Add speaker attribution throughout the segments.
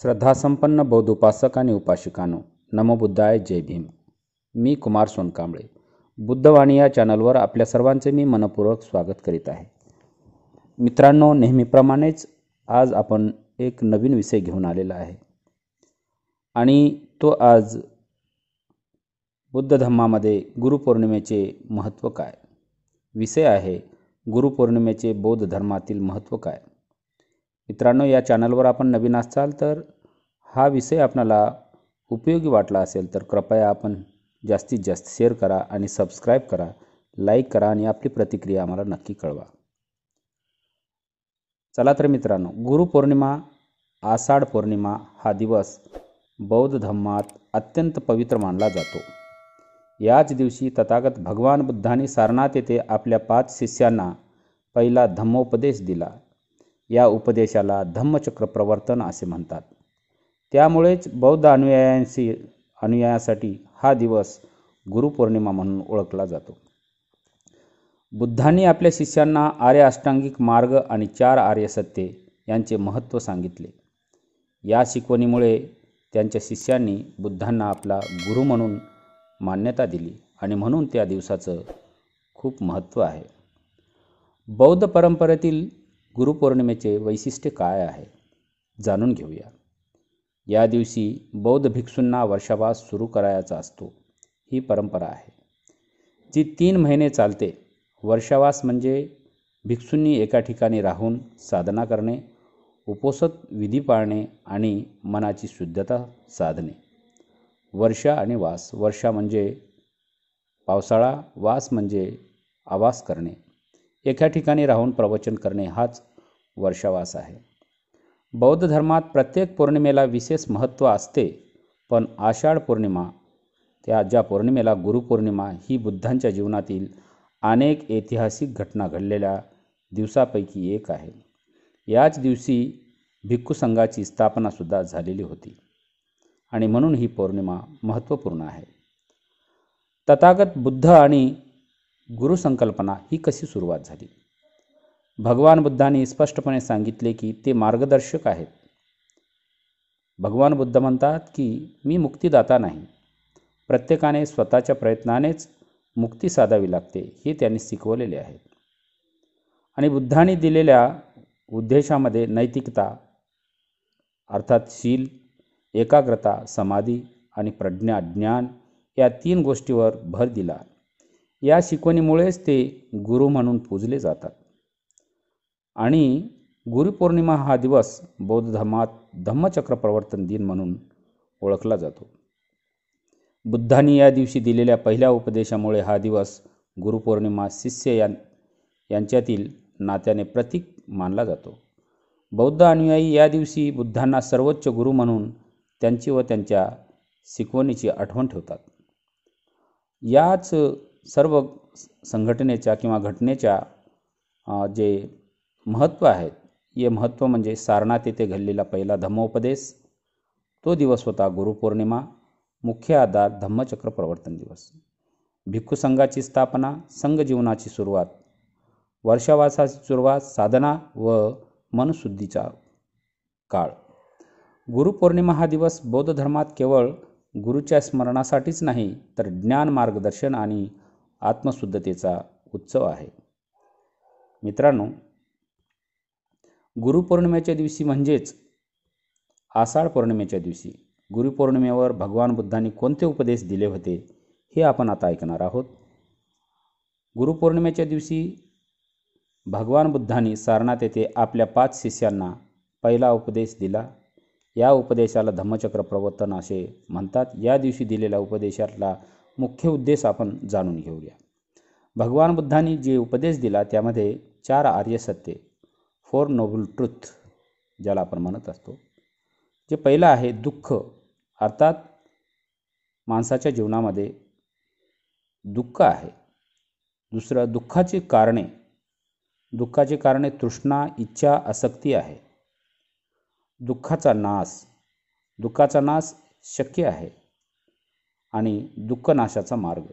Speaker 1: श्रद्धासंपन्न बौद्ध उपासक आणि उपासिकांनो, नमो बुद्धाय, जय भीम. मी कुमार सोनकांबळे. बुद्धवाणी या चॅनलवर आपल्या सर्वांचे मी मनपूर्वक स्वागत करीत आहे. मित्रांनो, नेहमीप्रमाणेच आज आपण एक नवीन विषय घेऊन आलेला आहे आणि तो आज बुद्ध धम्मामध्ये गुरुपौर्णिमेचे महत्त्व काय. विषय आहे गुरुपौर्णिमेचे बौद्ध धर्मातील महत्त्व काय. मित्रांनो, या चॅनलवर आपण नवीन असाल तर हा विषय आपल्याला उपयोगी वाटला असेल तर कृपया आपण जास्तीत जास्त शेअर करा आणि सबस्क्राईब करा, लाईक करा आणि आपली प्रतिक्रिया आम्हाला नक्की कळवा. चला तर मित्रांनो, गुरुपौर्णिमा, आषाढ पौर्णिमा हा दिवस बौद्ध धर्मात अत्यंत पवित्र मानला जातो. याच दिवशी तथागत भगवान बुद्धांनी सारनाथ येथे आपल्या 5 शिष्यांना पहिला धम्मोपदेश दिला. या उपदेशाला धम्मचक्र प्रवर्तन असे म्हणतात. त्यामुळेच बौद्ध अनुयायांसाठी हा दिवस गुरुपौर्णिमा म्हणून ओळखला जातो. बुद्धांनी आपल्या शिष्यांना आर्य अष्टांगिक मार्ग आणि 4 आर्य सत्ये यांचे महत्त्व सांगितले. या शिकवणीमुळे त्यांच्या शिष्यांनी बुद्धांना आपला गुरु म्हणून मान्यता दिली आणि म्हणून त्या दिवसाचं खूप महत्त्व आहे. बौद्ध परंपरेतील गुरुपौर्णिमेचे वैशिष्ट्य काय आहे जाणून घेऊया. या दिवशी बौद्ध भिक्षूंना वर्षावास सुरू करायचा असतो. ही परंपरा आहे जी 3 महिने चालते. वर्षावास म्हणजे भिक्षूंनी एका ठिकाणी राहून साधना करणे, उपोषित विधी पाळणे आणि मनाची शुद्धता साधणे. वर्षा आणि वास. वर्षा म्हणजे पावसाळा, वास म्हणजे आवास करणे, एका ठिकाणी राहून प्रवचन करणे हाच वर्षावास आहे. बौद्ध धर्मात प्रत्येक पौर्णिमेला विशेष महत्त्व असते, पण आषाढ पौर्णिमा, ज्या पौर्णिमेला गुरुपौर्णिमा, ही बुद्धांच्या जीवनातील अनेक ऐतिहासिक घटना घडलेल्या दिवसापैकी एक आहे. याच दिवशी भिक्खू संघाची स्थापनासुद्धा झालेली होती आणि म्हणून ही पौर्णिमा महत्त्वपूर्ण आहे. तथागत बुद्ध आणि गुरुसंकल्पना ही कशी सुरुवात झाली. भगवान बुद्धांनी स्पष्टपणे सांगितले की ते मार्गदर्शक आहेत. भगवान बुद्ध म्हणतात की मी मुक्तिदाता नाही. प्रत्येकाने स्वतःच्या प्रयत्नानेच मुक्ती साधावी लागते, हे त्यांनी शिकवलेले आहे. आणि बुद्धांनी दिलेल्या उद्देशामध्ये नैतिकता अर्थात शील, एकाग्रता, समाधी आणि प्रज्ञा, ज्ञान या 3 गोष्टीवर भर दिला. या शिकवणीमुळेच ते गुरु म्हणून पूजले जातात. आणि गुरुपौर्णिमा हा दिवस बौद्ध धर्मात धम्मचक्र प्रवर्तन दिन म्हणून ओळखला जातो. बुद्धांनी या दिवशी दिलेल्या पहिल्या उपदेशामुळे हा दिवस गुरुपौर्णिमा शिष्य यांच्यातील नात्याने प्रतीक मानला जातो. बौद्ध अनुयायी या दिवशी बुद्धांना सर्वोच्च गुरु म्हणून त्यांची व त्यांच्या शिकवणीची आठवण ठेवतात. याच सर्व संघटनेच्या किंवा घटनेच्या जे महत्त्व आहेत, हे महत्त्व म्हणजे सारनाथ येथे घडलेला पहिला धम्मोपदेश, तो दिवस होता गुरुपौर्णिमा. मुख्य आधार धम्मचक्र प्रवर्तन दिवस, भिक्खू संघाची स्थापना, संघ जीवनाची सुरुवात, वर्षावासाची सुरुवात, साधना व मनशुद्धीचा काळ. गुरुपौर्णिमा हा दिवस बौद्ध धर्मात केवळ गुरुच्या स्मरणासाठीच नाही, तर ज्ञान, मार्गदर्शन आणि आत्मशुद्धतेचा उत्सव आहे. मित्रांनो, गुरुपौर्णिमेच्या दिवशी म्हणजेच आषाढ पौर्णिमेच्या दिवशी गुरुपौर्णिमेवर भगवान बुद्धांनी कोणते उपदेश दिले होते हे आपण आता ऐकणार आहोत. गुरुपौर्णिमेच्या दिवशी भगवान बुद्धांनी सारनाथ येथे आपल्या 5 शिष्यांना पहिला उपदेश दिला. या उपदेशाला धम्मचक्र प्रवर्तन असे म्हणतात. या दिवशी दिलेल्या उपदेशाला मुख्य उद्देश आपण जाणून घेऊया. भगवान बुद्धांनी जे उपदेश दिला त्यामध्ये 4 आर्य सत्ये, 4 नोबल ट्रूथ ज्याला आपण म्हणत असतो. जे पहिलं आहे दुःख, अर्थात माणसाच्या जीवनामध्ये दुःख आहे. दुसरं दुःखाची कारणे. दुःखाची कारणे तृष्णा, इच्छा, आसक्ती आहे. दुःखाचा नाश. दुःखाचा नाश शक्य आहे. आणि दुःख नाशाचा मार्ग.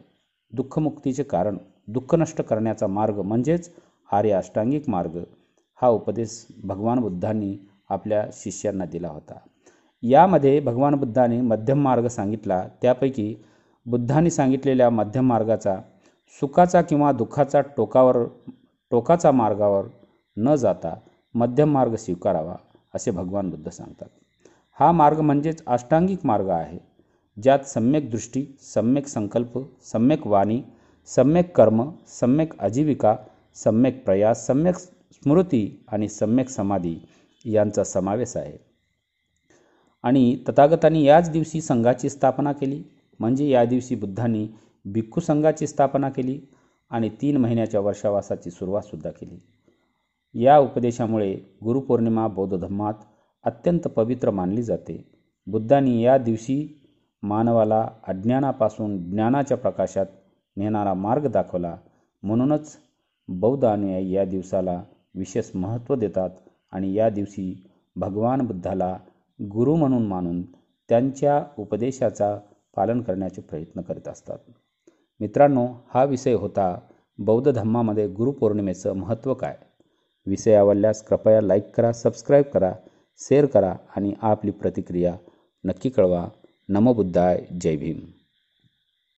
Speaker 1: दुःखमुक्तीचे कारण, दुःख नष्ट करण्याचा मार्ग म्हणजेच आर्य अष्टांगिक मार्ग, हा उपदेश भगवान बुद्धांनी आपल्या शिष्यांना दिला होता. यामध्ये भगवान बुद्धाने मध्यम मार्ग सांगितला. त्यापैकी बुद्धांनी सांगितलेल्या मध्यम मार्गाचा सुखाचा किंवा दुःखाचा टोकाचा मार्गावर न जाता मध्यम मार्ग स्वीकारावा असे भगवान बुद्ध सांगतात. हा मार्ग म्हणजेच अष्टांगिक मार्ग आहे, ज्यात सम्यक दृष्टी, सम्यक संकल्प, सम्यक वाणी, सम्यक कर्म, सम्यक आजीविका, सम्यक प्रयास, सम्यक स्मृती आणि सम्यक समाधी यांचा समावेश आहे. आणि तथागतांनी याच दिवशी संघाची स्थापना केली. म्हणजे या दिवशी बुद्धांनी भिक्खू संघाची स्थापना केली आणि 3 महिन्याच्या वर्षावासाची सुरुवातसुद्धा केली. या उपदेशामुळे गुरुपौर्णिमा बौद्ध धर्मात अत्यंत पवित्र मानली जाते. बुद्धांनी या दिवशी मानवाला अज्ञानापासून ज्ञानाच्या प्रकाशात नेणारा मार्ग दाखवला. म्हणूनच बौद्ध अनुयायी या दिवसाला विशेष महत्त्व देतात आणि या दिवशी भगवान बुद्धाला गुरु म्हणून मानून त्यांच्या उपदेशाचा पालन करण्याचे प्रयत्न करीत असतात. मित्रांनो, हा विषय होता बौद्ध धर्मामध्ये गुरुपौर्णिमेचं महत्त्व काय. विषय आवडल्यास कृपया लाईक करा, सबस्क्राईब करा, शेअर करा आणि आपली प्रतिक्रिया नक्की कळवा. नमो बुद्धाय. जय भीम.